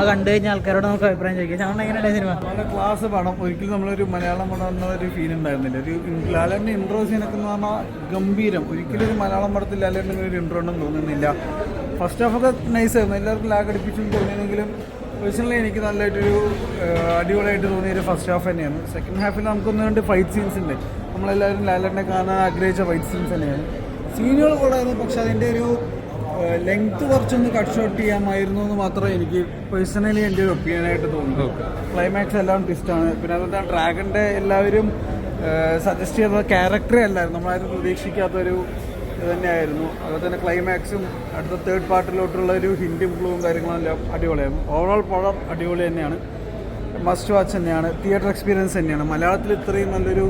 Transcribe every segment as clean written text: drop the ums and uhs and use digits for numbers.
അത് കണ്ടു കഴിഞ്ഞാൽ ആൾക്കാരോട് നമുക്ക് അഭിപ്രായം ചോദിക്കാം. ചാണ്ട എങ്ങനെയുണ്ട് സിനിമ? നല്ല ക്ലാസ് പടം. ഒരിക്കലും നമ്മളൊരു മലയാളം പടം എന്നൊരു ഫീൽ ഉണ്ടായിരുന്നില്ല. ഒരു ലാലേട്ടൻ്റെ ഇൻട്രോ സീനൊക്കെ എന്ന് പറഞ്ഞാൽ ഗംഭീരം. ഒരിക്കലും ഒരു മലയാളം പടത്തിൽ ലാലേട്ടൻ്റെ ഒരു ഇൻട്രോ ഉണ്ടെന്ന് തോന്നുന്നില്ല. ഫസ്റ്റ് ഹാഫൊക്കെ നൈസായിരുന്നു, എല്ലാവർക്കും ലാഗ് അടിപ്പിച്ചും തോന്നിയെങ്കിലും പേഴ്സണലി എനിക്ക് നല്ലതായിട്ടൊരു അടിപൊളിയായിട്ട് തോന്നിയൊരു ഫസ്റ്റ് ഹാഫ് തന്നെയാണ്. സെക്കൻഡ് ഹാഫിൽ നമുക്കൊന്ന് രണ്ട് ഫൈറ്റ് സീൻസ് ഉണ്ട്. നമ്മളെല്ലാവരും ലാലേട്ടനെ കാണാൻ ആഗ്രഹിച്ച ഫൈറ്റ് സീൻസ് തന്നെയാണ്. സീനുകൾ കൊള്ളായിരുന്നു, പക്ഷെ അതിൻ്റെ ഒരു ലെങ്ത് കുറച്ചൊന്ന് കട്ട് ഷോട്ട് ചെയ്യാമായിരുന്നു എന്ന് മാത്രമേ എനിക്ക് പേഴ്സണലി എൻ്റെ ഒരു ഒപ്പീനിയനായിട്ട് തോന്നുന്നു. ക്ലൈമാക്സ് എല്ലാം ട്വിസ്റ്റാണ്. പിന്നെ അതുപോലെ തന്നെ ഡ്രാഗൻ്റെ എല്ലാവരും സജസ്റ്റ് ചെയ്ത ക്യാരക്ടറേ അല്ലായിരുന്നു, നമ്മളാരും പ്രതീക്ഷിക്കാത്തൊരു ഇത് തന്നെയായിരുന്നു. അതുപോലെ തന്നെ ക്ലൈമാക്സും അടുത്ത തേർഡ് പാർട്ടിലോട്ടുള്ള ഒരു ഹിൻറ്റും ക്ലൂവും കാര്യങ്ങളെല്ലാം അടിപൊളിയായിരുന്നു. ഓവറോൾ പടം അടിപൊളി തന്നെയാണ്, മസ്റ്റ് വാച്ച് തന്നെയാണ്, തിയേറ്റർ എക്സ്പീരിയൻസ് തന്നെയാണ്. മലയാളത്തിൽ ഇത്രയും നല്ലൊരു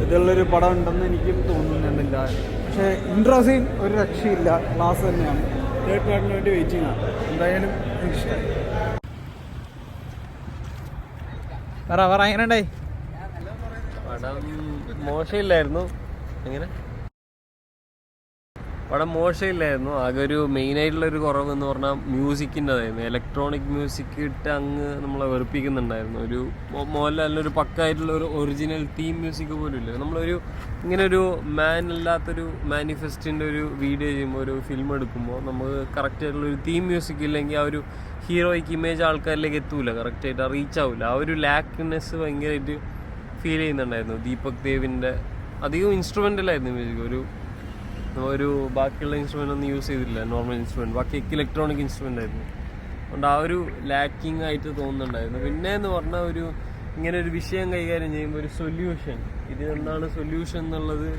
ഇതുള്ളൊരു പടം ഉണ്ടെന്ന് എനിക്കും തോന്നുന്നുണ്ടില്ല. പക്ഷേ ഇൻട്രോ സീൻ ഒരു രക്ഷയില്ല, ക്ലാസ് തന്നെയാണ്. തേർഡ് പാർട്ടിന് വേണ്ടി വെയിറ്റിംഗ് ആണ്. എന്തായാലും എനിക്കിഷ്ടമായി. എങ്ങനെയുണ്ടായി പടം? മോശമില്ലായിരുന്നു. എങ്ങനെ പടം മോശമില്ലായിരുന്നു. ആകെ ഒരു മെയിനായിട്ടുള്ളൊരു കുറവെന്ന് പറഞ്ഞാൽ മ്യൂസിക്കിൻ്റെതായിരുന്നു. ഇലക്ട്രോണിക് മ്യൂസിക് ഇട്ട് അങ്ങ് നമ്മളെ വെറുപ്പിക്കുന്നുണ്ടായിരുന്നു. ഒരു മോഹൻലാലിനൊരു പക്കായിട്ടുള്ള ഒരു ഒറിജിനൽ തീം മ്യൂസിക് പോലും ഇല്ല. നമ്മളൊരു ഇങ്ങനെ ഒരു മാൻ അല്ലാത്തൊരു മാനിഫെസ്റ്റിൻ്റെ ഒരു വീഡിയോ ചെയ്യുമ്പോൾ, ഒരു ഫിലിം എടുക്കുമ്പോൾ നമുക്ക് കറക്റ്റായിട്ടുള്ളൊരു തീം മ്യൂസിക് ഇല്ലെങ്കിൽ ആ ഒരു ഹീറോയ്ക്ക് ഇമേജ് ആൾക്കാരിലേക്ക് എത്തൂല, കറക്റ്റായിട്ട് റീച്ച് ആവില്ല. ആ ഒരു ലാക്ക്നെസ് ഭയങ്കരമായിട്ട് ഫീൽ ചെയ്യുന്നുണ്ടായിരുന്നു. ദീപക് ദേവിൻ്റെ അധികം ഇൻസ്ട്രുമെൻ്റലായിരുന്നു മ്യൂസിക്. ഒരു ബാക്കിയുള്ള ഇൻസ്ട്രുമെൻ്റ് ഒന്നും യൂസ് ചെയ്തില്ല, നോർമൽ ഇൻസ്ട്രുമെൻറ്റ്, ബാക്കിയൊക്കെ ഇലക്ട്രോണിക് ഇൻസ്ട്രുമെൻ്റ് ആയിരുന്നു. അതുകൊണ്ട് ആ ഒരു ലാക്കിങ് ആയിട്ട് തോന്നുന്നുണ്ടായിരുന്നു. പിന്നെ എന്ന് പറഞ്ഞാൽ ഇങ്ങനെ ഒരു വിഷയം കൈകാര്യം ചെയ്യുമ്പോൾ ഒരു സൊല്യൂഷൻ, ഇതിനെന്താണ് സൊല്യൂഷൻ എന്നുള്ളത്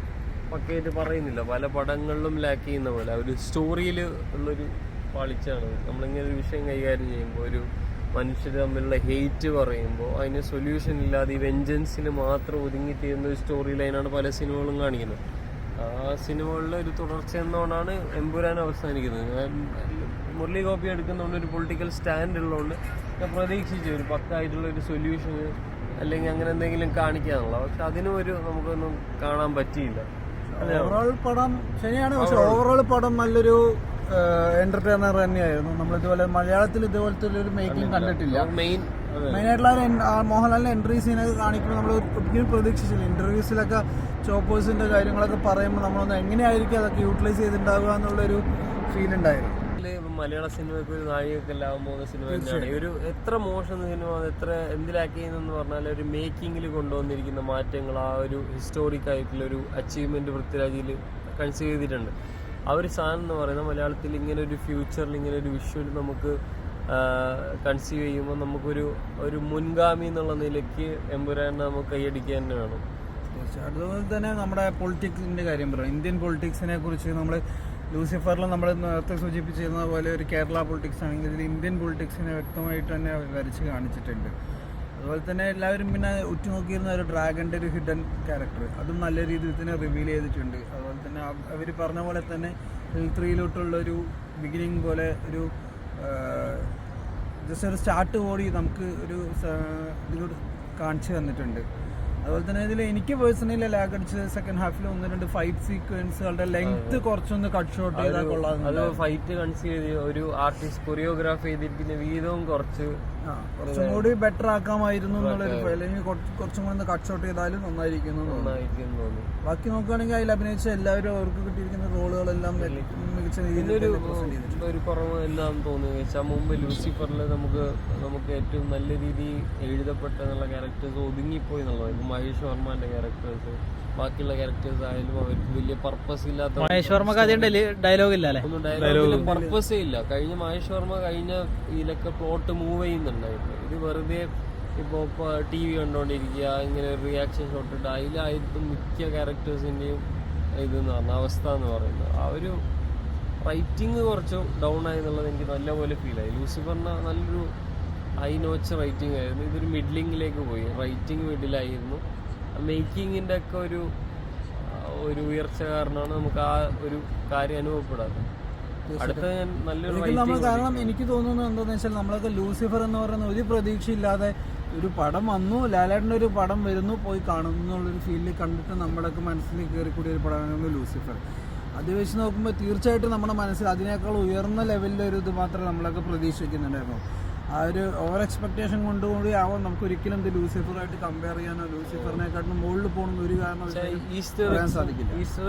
പക്കയായിട്ട് പറയുന്നില്ല. പല പടങ്ങളിലും ലാക്ക് ചെയ്യുന്ന പോലെ ഒരു സ്റ്റോറിയിൽ ഉള്ളൊരു പാളിച്ചാണ്. നമ്മളിങ്ങനെ ഒരു വിഷയം കൈകാര്യം ചെയ്യുമ്പോൾ, ഒരു മനുഷ്യർ തമ്മിലുള്ള ഹെയ്റ്റ് പറയുമ്പോൾ അതിന് സൊല്യൂഷൻ ഇല്ലാതെ ഈ വെഞ്ചൻസിന് മാത്രം ഒതുങ്ങിത്തീരുന്ന ഒരു സ്റ്റോറി ലൈനാണ് പല സിനിമകളും കാണിക്കുന്നത്. ആ സിനിമകളിലെ ഒരു തുടർച്ച എന്നോണാണ് എമ്പുരാൻ അവസാനിക്കുന്നത്. മുരളി ഗോപി എടുക്കുന്നതുകൊണ്ട് ഒരു പൊളിറ്റിക്കൽ സ്റ്റാൻഡ് ഉള്ളതുകൊണ്ട് ഞാൻ പ്രതീക്ഷിച്ചു ഒരു പക്കായിട്ടുള്ള ഒരു സൊല്യൂഷന് അല്ലെങ്കിൽ അങ്ങനെ എന്തെങ്കിലും കാണിക്കാന്നുള്ള. പക്ഷെ അതിനും നമുക്കൊന്നും കാണാൻ പറ്റിയില്ല. ഓവറോൾ പടം ശരിയാണ്, പക്ഷെ ഓവറോൾ പടം നല്ലൊരു എന്റർടൈനർ തന്നെയായിരുന്നു. നമ്മളിതുപോലെ മലയാളത്തിൽ ഇതുപോലത്തെ ഒരു മേക്കിംഗ് കണ്ടിട്ടില്ല. മെയിനായിട്ടുള്ള മോഹൻലാലിന്റെ എൻട്രി സീനൊക്കെ കാണിക്കുമ്പോൾ നമ്മൾ ഒരിക്കലും പ്രതീക്ഷിച്ചില്ല. ഇന്റർവ്യൂസിലൊക്കെ ചോപ്പേഴ്സിന്റെ കാര്യങ്ങളൊക്കെ പറയുമ്പോൾ നമ്മളൊന്ന് എങ്ങനെയായിരിക്കും അതൊക്കെ യൂട്ടിലൈസ് ചെയ്തിട്ടുണ്ടാവുക എന്നുള്ളൊരു ഫീൽ ഉണ്ടായിരുന്നു. മലയാള സിനിമയ്ക്ക് ഒരു നാഴികക്കല്ലാവാൻ പോകുന്ന സിനിമ തന്നെയാണ്. ഒരു എത്ര മോശം സിനിമ, എത്ര എന്തിലാക്കി എന്ന് പറഞ്ഞാൽ ഒരു മേക്കിങ്ങിൽ കൊണ്ടുവന്നിരിക്കുന്ന മാറ്റങ്ങൾ, ആ ഒരു ഹിസ്റ്റോറിക് ആയിട്ടുള്ളൊരു അച്ചീവ്മെന്റ് പൃഥ്വിരാജിൽ കൺസീവ് ചെയ്തിട്ടുണ്ട്. ആ ഒരു സാധനം എന്ന് പറയുന്നത് മലയാളത്തിൽ ഇങ്ങനെ ഒരു ഫ്യൂച്ചറിൽ ഇങ്ങനെ ഒരു വിഷ്വൽ നമുക്ക് കൺസീവ് ചെയ്യുമ്പോൾ നമുക്കൊരു മുൻഗാമി എന്നുള്ള നിലയ്ക്ക് എമ്പുരാനെ നമുക്ക് കൈയടിക്കാൻ തന്നെ വേണം. അതുപോലെ തന്നെ നമ്മുടെ പൊളിറ്റിക്സിന്റെ കാര്യം പറയാം. ഇന്ത്യൻ പൊളിറ്റിക്സിനെ കുറിച്ച് നമ്മൾ ലൂസിഫറിൽ നമ്മൾ നേരത്തെ സൂചിപ്പിച്ചിരുന്ന പോലെ ഒരു കേരള പൊളിറ്റിക്സ് ആണെങ്കിൽ ഇതിൽ ഇന്ത്യൻ പൊളിറ്റിക്സിനെ വ്യക്തമായിട്ട് തന്നെ വരച്ച് കാണിച്ചിട്ടുണ്ട്. അതുപോലെ തന്നെ എല്ലാവരും പിന്നെ ഉറ്റുനോക്കിയിരുന്ന ഒരു ഡ്രാഗൻ്റെ ഒരു ഹിഡൻ ക്യാരക്ടർ, അതും നല്ല രീതിയിൽ തന്നെ റിവീൽ ചെയ്തിട്ടുണ്ട്. അതുപോലെ തന്നെ അവർ പറഞ്ഞ പോലെ തന്നെ ഹിൽ3-ലോട്ടുള്ളൊരു ബിഗിനിങ് പോലെ ഒരു ജസ്റ്റ് ഒരു സ്റ്റാർട്ട് കൂടി നമുക്ക് ഒരു ഇതിലൂടെ കാണിച്ചു തന്നിട്ടുണ്ട്. അതുപോലെ തന്നെ ഇതിൽ എനിക്ക് പേഴ്സണലി ലാഗ് അടിച്ചത് സെക്കൻഡ് ഹാഫിൽ 1-2 ഫൈറ്റ് സീക്വൻസുകളുടെ ലെങ്ത് കുറച്ചൊന്ന് കട്ട് ഷോട്ട് ചെയ്താൽ കൊള്ളാം. അത് ഫൈറ്റ് കൺസീവ് ചെയ്ത് ഒരു ആർട്ടിസ്റ്റ് കൊറിയോഗ്രാഫ് ചെയ്തിരിക്കുന്ന വീതവും കുറച്ചും കൂടി ബെറ്റർ ആക്കാമായിരുന്നു എന്നുള്ളൊരു, അല്ലെങ്കിൽ കുറച്ചും കൂടി കട്ട് ഷോട്ട് ചെയ്താലും നന്നായിരിക്കും തോന്നുന്നു. ബാക്കി നോക്കുകയാണെങ്കിൽ അതിൽ അഭിനയിച്ച എല്ലാവരും അവർക്ക് കിട്ടിയിരിക്കുന്ന റോളുകളെല്ലാം മികച്ച രീതിയിൽ ഒരു കുറവ് എല്ലാം തോന്നുന്നു വെച്ചാൽ മുമ്പ് ലൂസിഫറിൽ നമുക്ക് ഏറ്റവും നല്ല രീതിയിൽ എഴുതപ്പെട്ട എന്നുള്ള ക്യാരക്ടേഴ്സ് ഒതുങ്ങിപ്പോയി എന്നുള്ളത്. മഹേഷ് വർമ്മന്റെ ക്യാരക്ടേഴ്സ്, ബാക്കിയുള്ള ക്യാരക്ടേഴ്സ് ആയാലും അവർക്ക് വലിയ പർപ്പസ് ഇല്ലാത്ത, മഹേഷ് വർമ്മ ഡയലോഗ് ഇല്ല, ഒന്നും ഡയലോഗിൽ പർപ്പസേ ഇല്ല. മഹേഷ് വർമ്മ കഴിഞ്ഞ ഇതിലൊക്കെ പ്ലോട്ട് മൂവ് ചെയ്യുന്നുണ്ടായിരുന്നു. ഇത് വെറുതെ ഇപ്പോൾ TV കണ്ടുകൊണ്ടിരിക്കുക, ഇങ്ങനെ റിയാക്ഷൻ ഷോട്ട് ഇട്ട് അതിലായിരുന്നു മിക്ക ക്യാരക്ടേഴ്സിൻ്റെയും ഇതെന്ന് പറഞ്ഞ അവസ്ഥ എന്ന് പറയുന്നത്. ആ ഒരു റൈറ്റിങ് കുറച്ച് ഡൗൺ ആയി എന്നുള്ളത് എനിക്ക് നല്ലപോലെ ഫീലായി. ലൂസിഫറിന് നല്ലൊരു ഹൈ നോച്ച് റൈറ്റിംഗ് ആയിരുന്നു. ഇതൊരു മിഡ്ലിങ്ങിലേക്ക് പോയി, റൈറ്റിംഗ് മിഡിലായിരുന്നു. മേക്കിങ്ങിൻ്റെ ഒക്കെ ഒരു ഉയർച്ച കാരണമാണ് നമുക്ക് ആ ഒരു കാര്യം അനുഭവപ്പെടാറ്. അടുത്ത ഞാൻ നല്ലൊരു കാരണം എനിക്ക് തോന്നുന്നത് എന്താണെന്ന് വെച്ചാൽ നമ്മളൊക്കെ ലൂസിഫർ എന്ന് പറയുന്ന ഒരു പ്രതീക്ഷയില്ലാതെ ഒരു പടം വന്നു, ലാലേട്ടൻ്റെ ഒരു പടം വരുന്നു, പോയി കാണുന്നു എന്നുള്ളൊരു ഫീലിൽ കണ്ടിട്ട് നമ്മുടെയൊക്കെ മനസ്സിൽ കയറിക്കൂടിയ ഒരു പടമാണ് ലൂസിഫർ. അത് വെച്ച് നോക്കുമ്പോൾ തീർച്ചയായിട്ടും നമ്മുടെ മനസ്സിൽ അതിനേക്കാൾ ഉയർന്ന ലെവലിലൊരു ഇത് മാത്രമേ നമ്മളൊക്കെ പ്രതീക്ഷിക്കുന്നുണ്ടായിരുന്നു. ആ ഒരു ഓവർ എക്സ്പെക്ടേഷൻ കൊണ്ടുകൂടി ആവാം നമുക്ക് ഒരിക്കലും ഇത് ലൂസിഫറായിട്ട് കമ്പയർ ചെയ്യാനോ ലൂസിഫറിനെക്കാട്ടിലും മുകളിൽ പോകണമെന്ന് ഒരു കാരണം പറയാൻ സാധിക്കില്ല. ഈസ്റ്റർ